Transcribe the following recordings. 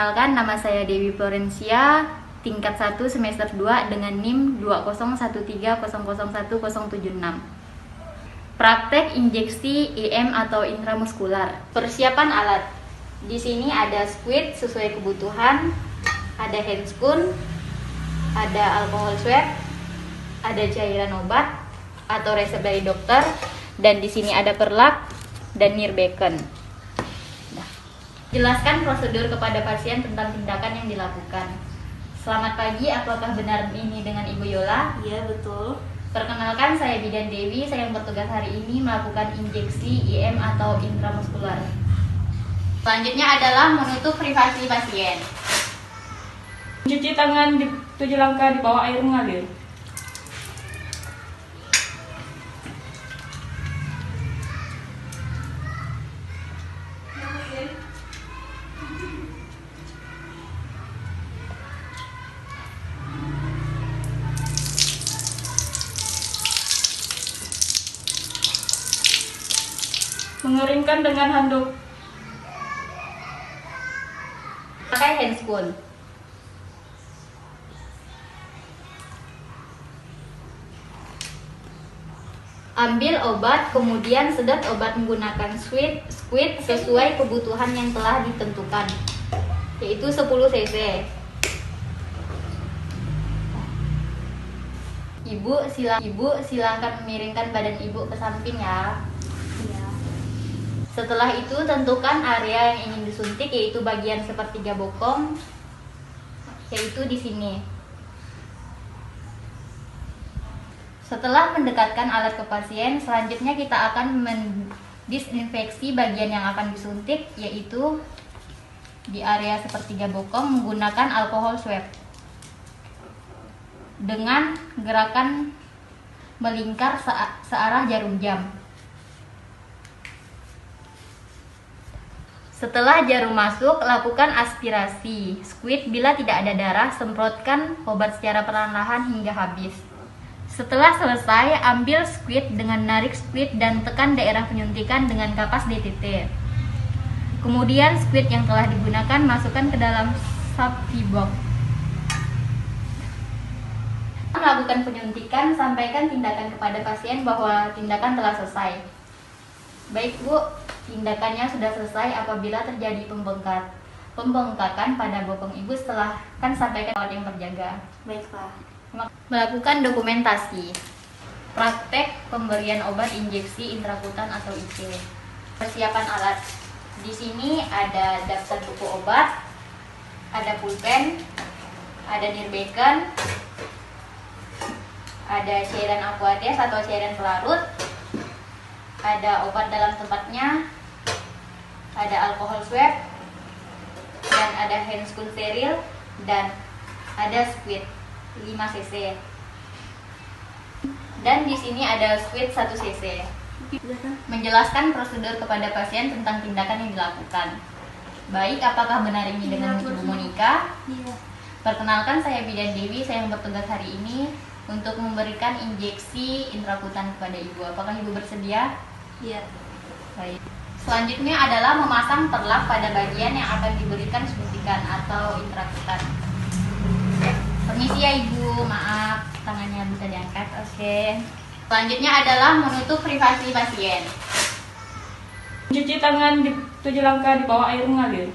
Perkenalkan, nama saya Dewi Florencia, tingkat 1 semester 2 dengan NIM 20130010076. Praktek injeksi IM atau intramuskular. Persiapan alat. Di sini ada squid sesuai kebutuhan, ada handscoon, ada alkohol swab, ada cairan obat atau resep dari dokter, dan di sini ada perlak dan nirbeken. Jelaskan prosedur kepada pasien tentang tindakan yang dilakukan. Selamat pagi, apakah benar ini dengan Ibu Yola? Iya, betul. Perkenalkan, saya Bidan Dewi, saya yang bertugas hari ini melakukan injeksi IM atau intramuskular. Selanjutnya adalah menutup privasi pasien. Cuci tangan di 7 langkah di bawah air mengalir. Mengeringkan dengan handuk. Pakai handscoon. Ambil obat, kemudian sedot obat menggunakan squid sesuai kebutuhan yang telah ditentukan, yaitu 10 cc. Ibu silakan memiringkan badan ibu ke samping ya. Setelah itu tentukan area yang ingin disuntik, yaitu bagian sepertiga bokong, yaitu di sini. Setelah mendekatkan alat ke pasien, selanjutnya kita akan mendisinfeksi bagian yang akan disuntik, yaitu di area sepertiga bokong menggunakan alkohol swab dengan gerakan melingkar searah jarum jam. Setelah jarum masuk, lakukan aspirasi squid. Bila tidak ada darah, semprotkan obat secara perlahan-lahan hingga habis. Setelah selesai, ambil squid dengan narik squid dan tekan daerah penyuntikan dengan kapas DTT. Kemudian squid yang telah digunakan masukkan ke dalam safety box. Melakukan penyuntikan, sampaikan tindakan kepada pasien bahwa tindakan telah selesai. Baik Bu, tindakannya sudah selesai apabila terjadi pembengkakan pada bokong ibu, setelah kan sampaikan alat yang terjaga. Baiklah. Melakukan dokumentasi. Praktek pemberian obat injeksi intrakutan atau IC. Persiapan alat. Di sini ada daftar buku obat, ada pulpen, ada nirbeken, ada cairan aquades atau cairan pelarut, ada obat dalam tempatnya, ada alkohol swab, dan ada handscoon steril, dan ada squid 5 cc. Dan di sini ada squid 1 cc. Menjelaskan prosedur kepada pasien tentang tindakan yang dilakukan. Baik, apakah benar ini dengan Ibu Monika? Iya. Perkenalkan, saya Bidan Dewi, saya yang bertugas hari ini untuk memberikan injeksi intrakutan kepada Ibu. Apakah Ibu bersedia? Iya. Baik. Selanjutnya adalah memasang perlak pada bagian yang akan diberikan suntikan atau intrakutan. Permisi ya Ibu, maaf tangannya bisa diangkat. Oke. Selanjutnya adalah menutup privasi pasien. Cuci tangan di 7 langkah di bawah air mengalir.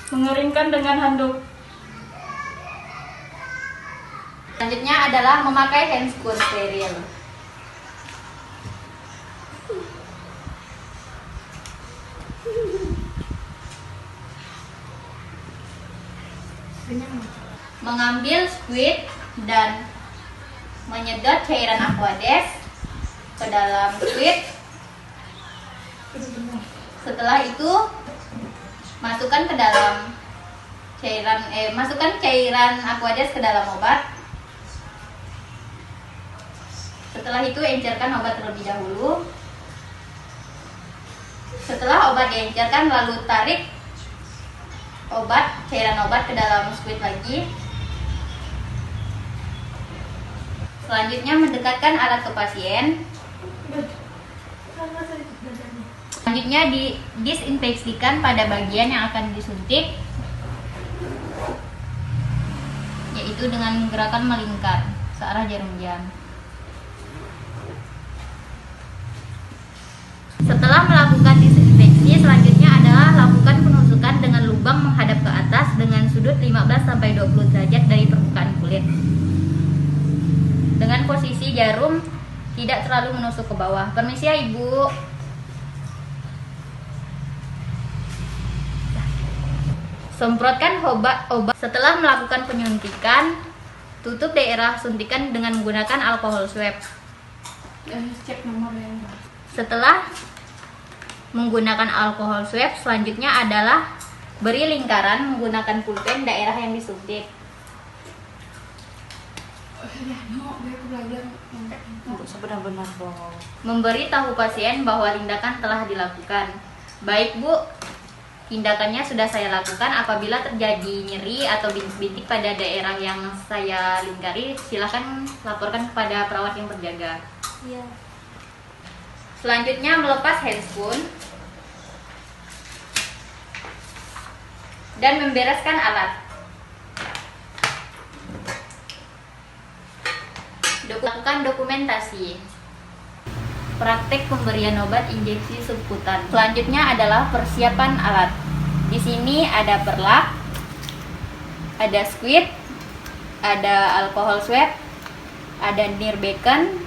Mengeringkan dengan handuk. Selanjutnya adalah memakai handscoon steril. Mengambil squid dan menyedot cairan aquades ke dalam squid. Setelah itu masukkan ke dalam masukkan cairan aquades ke dalam obat. Setelah itu encerkan obat terlebih dahulu. Setelah obat diencerkan, lalu tarik cairan obat ke dalam squid lagi. Selanjutnya mendekatkan alat ke pasien. Selanjutnya didisinfeksikan pada bagian yang akan disuntik, yaitu dengan gerakan melingkar searah jarum jam. Setelah melakukan disinfeksi, selanjutnya adalah lakukan penusukan dengan lubang menghadap ke atas dengan sudut 15-20 derajat dari permukaan kulit. Dengan posisi jarum tidak terlalu menusuk ke bawah. Permisi ya Ibu. Semprotkan obat. Setelah melakukan penyuntikan, tutup daerah suntikan dengan menggunakan alkohol swab. Cek nomor yang Setelah menggunakan alkohol swab, selanjutnya adalah beri lingkaran menggunakan pulpen daerah yang disuntik. benar-benar bohong. Memberi tahu pasien bahwa tindakan telah dilakukan. Baik Bu, tindakannya sudah saya lakukan. Apabila terjadi nyeri atau bintik-bintik pada daerah yang saya lingkari, silakan laporkan kepada perawat yang berjaga. Iya. Selanjutnya melepas handscoon dan membereskan alat. Lakukan dokumentasi. Praktek pemberian obat injeksi subkutan. Selanjutnya adalah persiapan alat. Di sini ada perlak, ada squid, ada alkohol swab, ada nir bacon,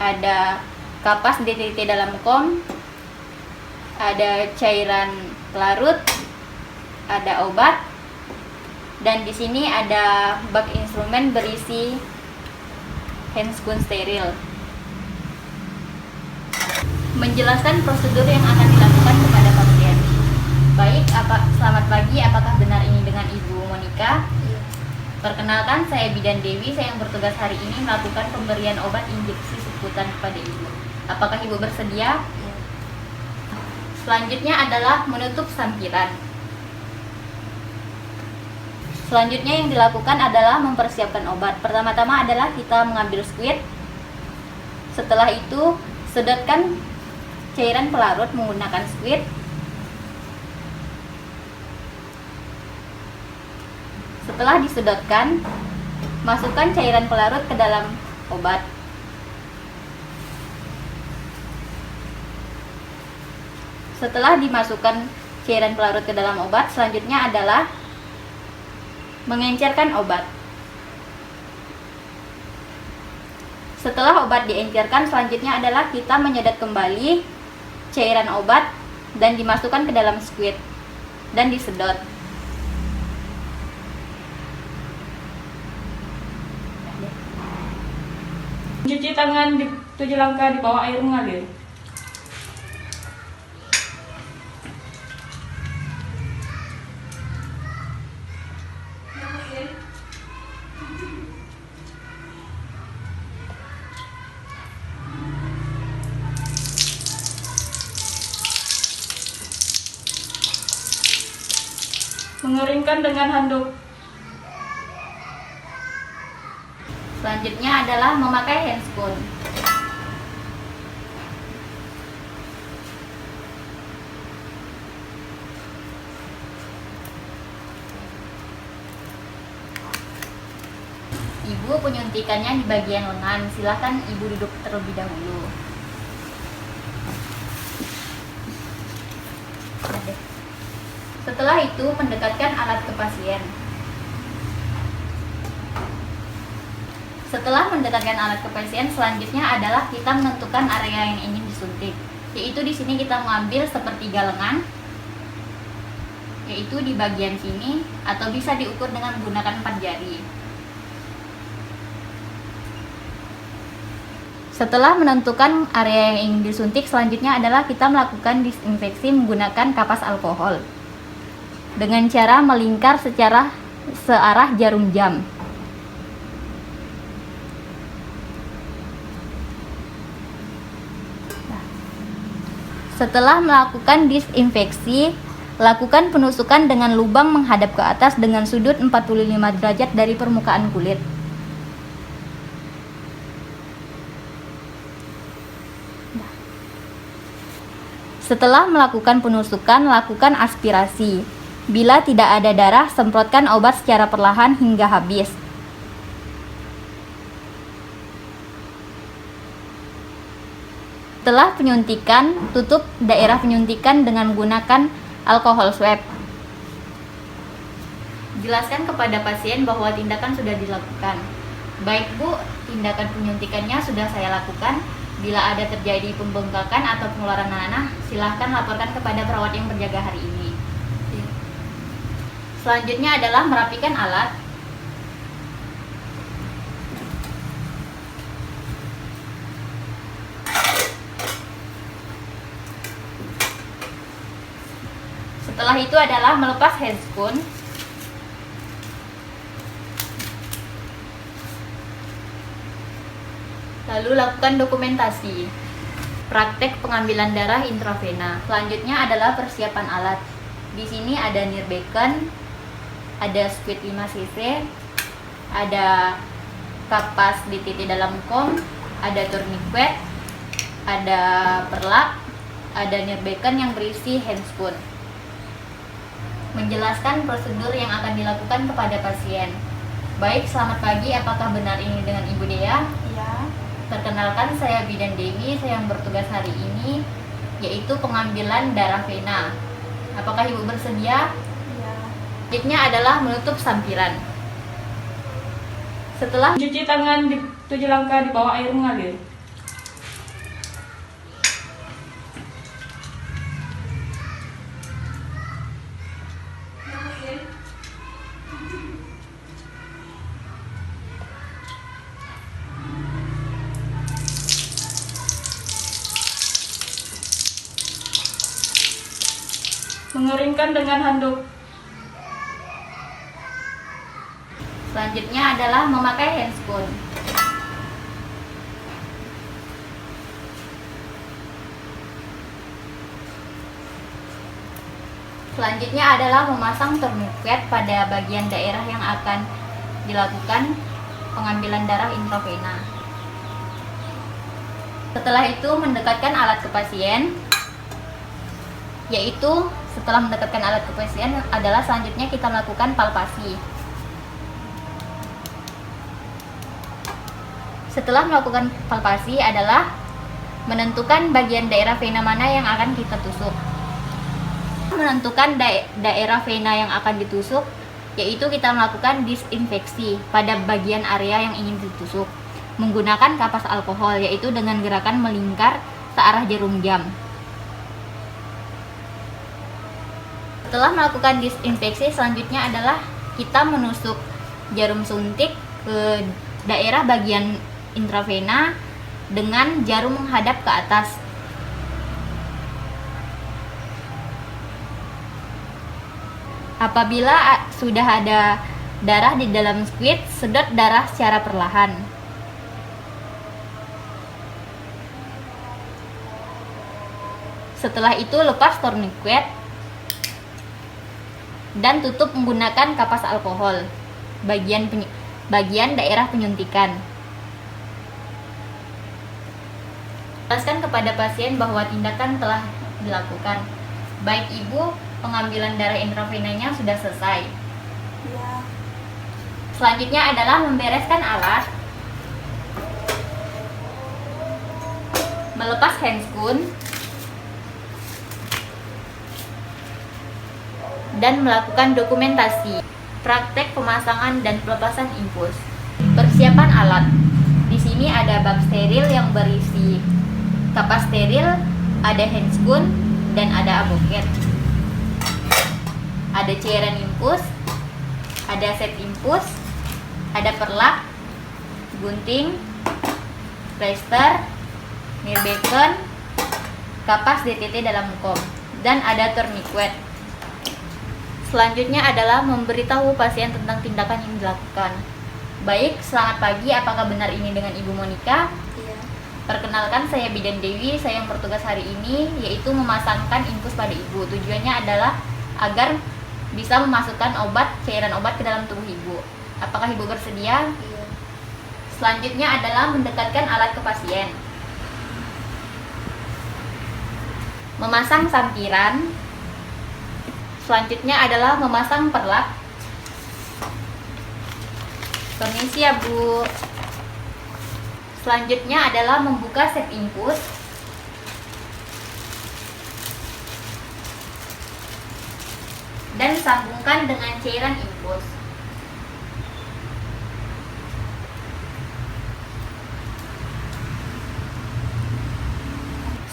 ada kapas DTT dalam kom, ada cairan pelarut, ada obat, dan di sini ada bak instrumen berisi handscoon steril. Menjelaskan prosedur yang akan dilakukan kepada pasien. Baik, selamat pagi. Apakah benar ini dengan Ibu Monica? Iya. Perkenalkan, saya Bidan Dewi. Saya yang bertugas hari ini melakukan pemberian obat injeksi subkutan kepada Ibu. Apakah Ibu bersedia? Iya. Selanjutnya adalah menutup sampiran. Selanjutnya yang dilakukan adalah mempersiapkan obat. Pertama-tama adalah kita mengambil squid. Setelah itu, sedotkan cairan pelarut menggunakan squid. Setelah disedotkan, masukkan cairan pelarut ke dalam obat. Setelah dimasukkan cairan pelarut ke dalam obat, selanjutnya adalah mengencerkan obat. Setelah obat diencerkan, selanjutnya adalah kita menyedot kembali cairan obat dan dimasukkan ke dalam squid dan disedot. Cuci tangan di 7 langkah di bawah air mengalir. Mengeringkan dengan handuk. Selanjutnya adalah memakai handscoon. Ibu penyuntikannya di bagian lengan. Silakan Ibu duduk terlebih dahulu. Setelah itu mendekatkan alat ke pasien. Setelah mendekatkan alat ke pasien, selanjutnya adalah kita menentukan area yang ingin disuntik. Yaitu di sini kita mengambil sepertiga lengan, yaitu di bagian sini, atau bisa diukur dengan menggunakan 4 jari. Setelah menentukan area yang ingin disuntik, selanjutnya adalah kita melakukan disinfeksi menggunakan kapas alkohol dengan cara melingkar searah jarum jam. Setelah melakukan disinfeksi, lakukan penusukan dengan lubang menghadap ke atas dengan sudut 45 derajat dari permukaan kulit. Setelah melakukan penusukan, lakukan aspirasi. Bila tidak ada darah, semprotkan obat secara perlahan hingga habis. Setelah penyuntikan, tutup daerah penyuntikan dengan menggunakan alkohol swab. Jelaskan kepada pasien bahwa tindakan sudah dilakukan. Baik Bu, tindakan penyuntikannya sudah saya lakukan. Bila ada terjadi pembengkakan atau pengeluaran nanah, silahkan laporkan kepada perawat yang berjaga hari ini. Selanjutnya adalah merapikan alat. Setelah itu adalah melepas handscoon. Lalu lakukan dokumentasi. Praktek pengambilan darah intravena. Selanjutnya adalah persiapan alat. Di sini ada Nirbeken, ada squid 5 cc, ada kapas di titik dalam kom, ada tourniquet, ada perlak, ada Nirbeken yang berisi handscoon. Menjelaskan prosedur yang akan dilakukan kepada pasien. Baik, selamat pagi. Apakah benar ini dengan Ibu Dea? Iya. Perkenalkan, saya Bidan Dewi. Saya yang bertugas hari ini, yaitu pengambilan darah vena. Apakah Ibu bersedia? Iya. Selanjutnya adalah menutup sampiran. Setelah Cuci tangan di 7 langkah di bawah air mengalir. Mengeringkan dengan handuk. Selanjutnya adalah memakai handscoon. Selanjutnya adalah memasang tourniquet pada bagian daerah yang akan dilakukan pengambilan darah intravena. Setelah itu mendekatkan alat ke pasien, yaitu setelah mendekatkan alat ke pasien adalah selanjutnya kita melakukan palpasi. Setelah melakukan palpasi adalah menentukan bagian daerah vena mana yang akan kita tusuk. Menentukan daerah vena yang akan ditusuk, yaitu kita melakukan disinfeksi pada bagian area yang ingin ditusuk menggunakan kapas alkohol, yaitu dengan gerakan melingkar searah jarum jam. Setelah melakukan disinfeksi, selanjutnya adalah kita menusuk jarum suntik ke daerah bagian intravena dengan jarum menghadap ke atas. Apabila sudah ada darah di dalam squid, sedot darah secara perlahan. Setelah itu lepas tourniquet dan tutup menggunakan kapas alkohol bagian daerah penyuntikan. Jelaskan kepada pasien bahwa tindakan telah dilakukan. Baik Ibu, pengambilan darah intravenanya sudah selesai. Iya. Selanjutnya adalah membereskan alat, melepas handscoon, dan melakukan dokumentasi, praktek pemasangan dan pelepasan infus. Persiapan alat. Di sini ada bak steril yang berisi kapas steril, ada handscoon, dan ada avocat. Ada cairan infus, ada set infus, ada perlak, gunting, plester, Nirbeken, kapas DTT dalam kom, dan ada tourniquet. Selanjutnya adalah memberitahu pasien tentang tindakan yang dilakukan. Baik, selamat pagi. Apakah benar ini dengan Ibu Monica? Iya. Perkenalkan, saya Bidan Dewi, saya yang bertugas hari ini yaitu memasangkan infus pada ibu. Tujuannya adalah agar bisa memasukkan cairan obat ke dalam tubuh ibu. Apakah ibu bersedia? Iya. Selanjutnya adalah mendekatkan alat ke pasien. Memasang sampiran. Selanjutnya adalah memasang perlak. Permisi ya Bu. Selanjutnya adalah membuka set infus. Dan sambungkan dengan cairan infus.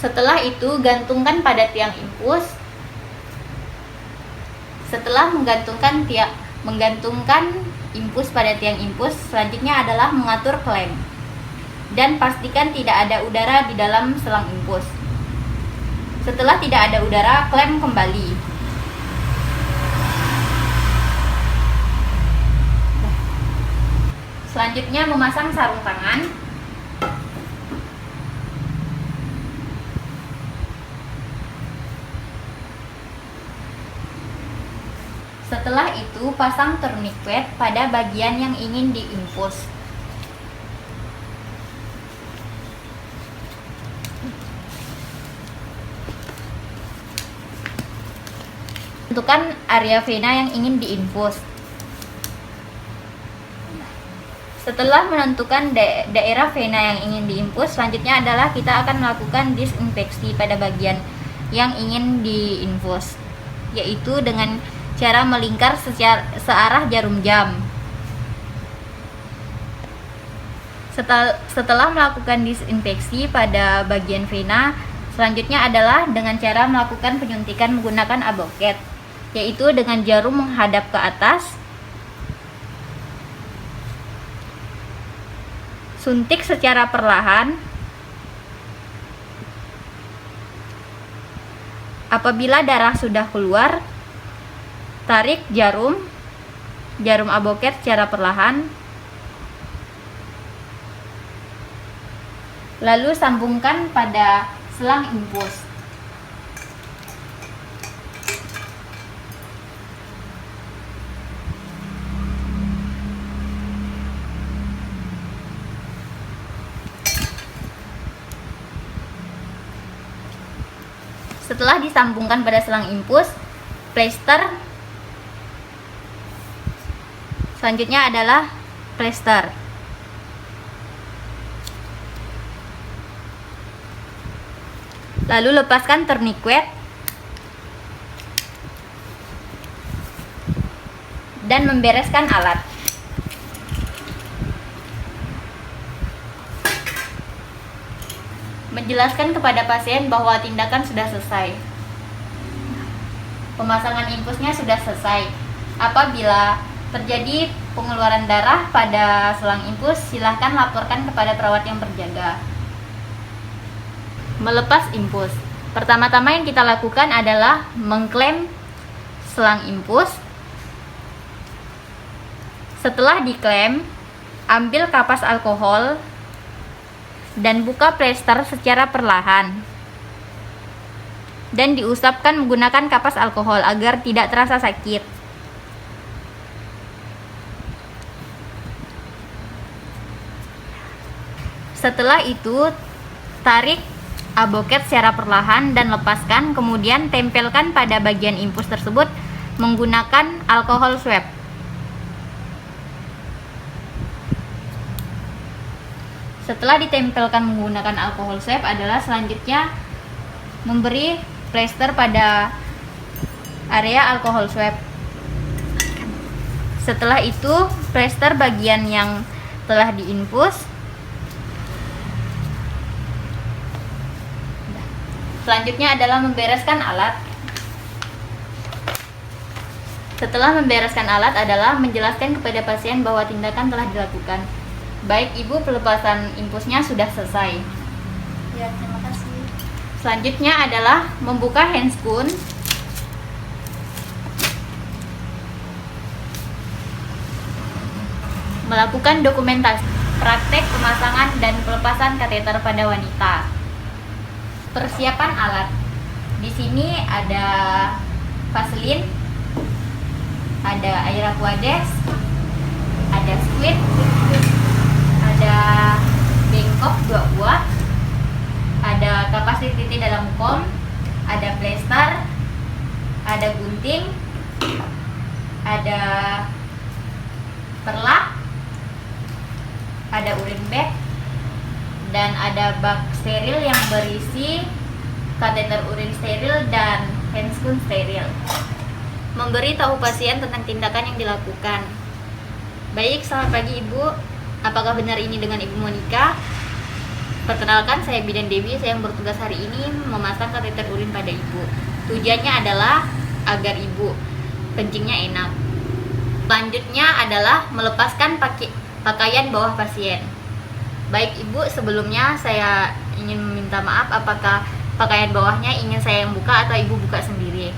Setelah itu gantungkan pada tiang infus. Setelah menggantungkan infus pada tiang infus, selanjutnya adalah mengatur klem. Dan pastikan tidak ada udara di dalam selang infus. Setelah tidak ada udara, klem kembali. Selanjutnya memasang sarung tangan. Setelah itu pasang tourniquet pada bagian yang ingin diinfus. Tentukan area vena yang ingin diinfus. Setelah menentukan daerah vena yang ingin diinfus, selanjutnya adalah kita akan melakukan disinfeksi pada bagian yang ingin diinfus, yaitu dengan cara melingkar searah jarum jam. Setelah melakukan disinfeksi pada bagian vena, selanjutnya adalah dengan cara melakukan penyuntikan menggunakan aboket, yaitu dengan jarum menghadap ke atas. Suntik secara perlahan. Apabila darah sudah keluar, tarik jarum aboket secara perlahan. Lalu sambungkan pada selang infus. Setelah disambungkan pada selang infus, plester. Selanjutnya adalah plester. Lalu lepaskan tourniquet dan membereskan alat. Menjelaskan kepada pasien bahwa tindakan sudah selesai. Pemasangan infusnya sudah selesai. Apabila terjadi pengeluaran darah pada selang infus, silahkan laporkan kepada perawat yang berjaga. Melepas infus. Pertama-tama yang kita lakukan adalah mengklem selang infus. Setelah diklem, ambil kapas alkohol dan buka plester secara perlahan. Dan diusapkan menggunakan kapas alkohol agar tidak terasa sakit. Setelah itu, tarik aboket secara perlahan dan lepaskan, kemudian tempelkan pada bagian infus tersebut menggunakan alkohol swab. Setelah ditempelkan menggunakan alkohol swab adalah selanjutnya memberi plester pada area alkohol swab. Setelah itu plester bagian yang telah diinfus. Selanjutnya adalah membereskan alat. Setelah membereskan alat adalah menjelaskan kepada pasien bahwa tindakan telah dilakukan. Baik Ibu, pelepasan infusnya sudah selesai. Ya, terima kasih. Selanjutnya adalah membuka handscoon. Melakukan dokumentasi. Praktek pemasangan dan pelepasan kateter pada wanita. Persiapan alat. Di sini ada vaselin, ada air aquades, ada squid, ada bengkok 2 buah, ada kapas titik dalam kom, ada plester, ada gunting, ada perlak, ada urin bag, dan ada bak steril yang berisi kateter urin steril dan handscoon steril. Memberi tahu pasien tentang tindakan yang dilakukan. Baik, selamat pagi Ibu. Apakah benar ini dengan Ibu Monica? Perkenalkan, saya Bidan Dewi. Saya yang bertugas hari ini memasang kateter urin pada Ibu. Tujuannya adalah agar Ibu kencingnya enak. Selanjutnya adalah melepaskan pakaian bawah pasien. Baik Ibu, sebelumnya saya ingin meminta maaf apakah pakaian bawahnya ingin saya yang buka atau Ibu buka sendiri.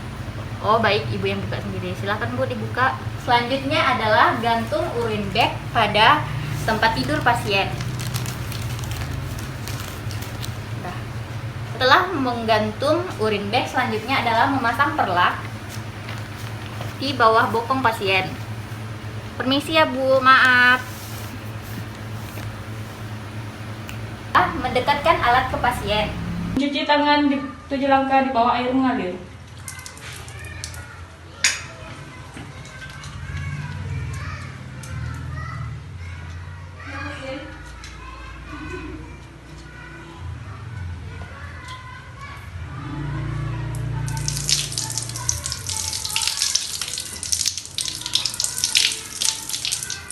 Oh baik, Ibu yang buka sendiri. Silahkan Bu dibuka. Selanjutnya adalah gantung urin bag pada tempat tidur pasien. Setelah menggantung urin bag, selanjutnya adalah memasang perlak di bawah bokong pasien. Permisi ya Bu, maaf. Mendekatkan alat ke pasien. Cuci tangan di 7 langkah di bawah air mengalir.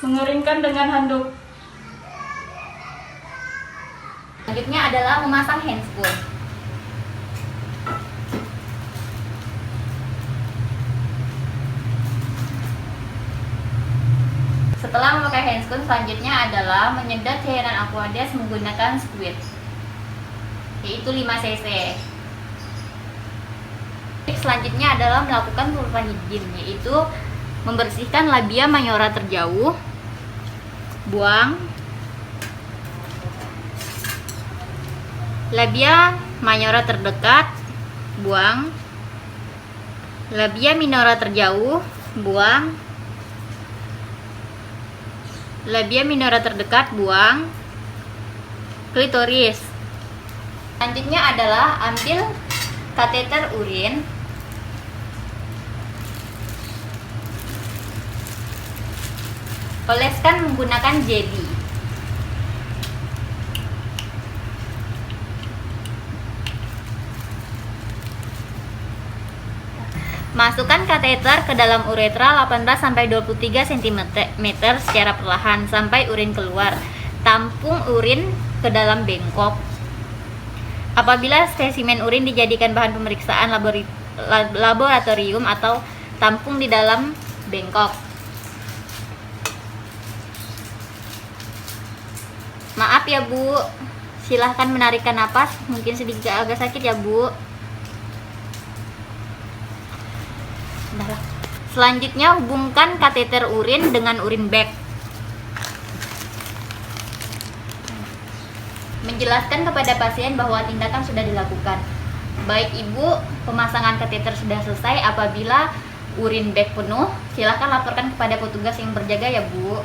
Mengeringkan dengan handuk. Selanjutnya adalah memasang handscoon. Setelah memakai handscoon, selanjutnya adalah menyedot cairan aquades menggunakan squid, yaitu 5 cc. Selanjutnya adalah melakukan pelepasan higien, yaitu membersihkan labia mayora terjauh, buang. Labia mayora terdekat, buang. Labia minora terjauh, buang. Labia minora terdekat, buang. Klitoris. Selanjutnya adalah ambil kateter urin, oleskan menggunakan jeli. Masukkan kateter ke dalam uretra 18-23 cm secara perlahan sampai urin keluar. Tampung urin ke dalam bengkok. Apabila spesimen urin dijadikan bahan pemeriksaan laboratorium atau tampung di dalam bengkok. Maaf ya Bu, silahkan menarikkan napas, mungkin sedikit agak sakit ya Bu. Selanjutnya hubungkan kateter urin dengan urin bag. Menjelaskan kepada pasien bahwa tindakan sudah dilakukan. Baik Ibu, pemasangan kateter sudah selesai. Apabila urin bag penuh, silahkan laporkan kepada petugas yang berjaga ya Bu.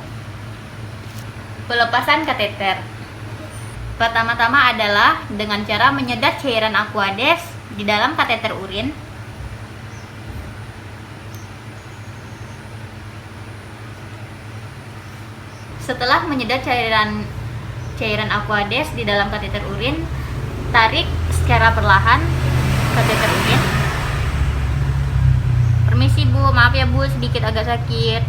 Pelepasan kateter. Pertama-tama adalah dengan cara menyedot cairan aquades di dalam kateter urin. Setelah menyedot cairan aquades di dalam kateter urin, tarik secara perlahan kateter urin. Permisi Bu, maaf ya Bu, sedikit agak sakit.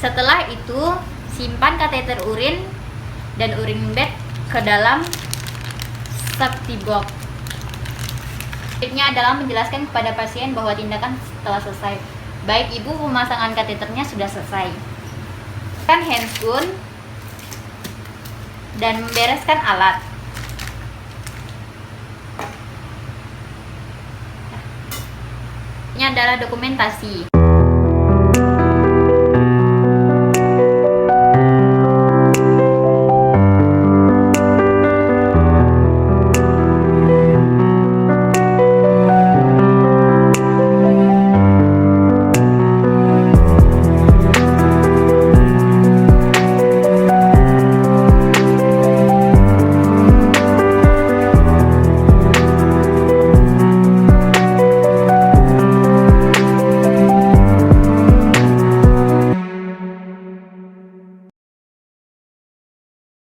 Setelah itu, simpan kateter urin dan urin bag ke dalam safety box. Tipsnya adalah menjelaskan kepada pasien bahwa tindakan telah selesai. Baik Ibu, pemasangan kateternya sudah selesai. Kan handscoon dan membereskan alat. Ini adalah dokumentasi.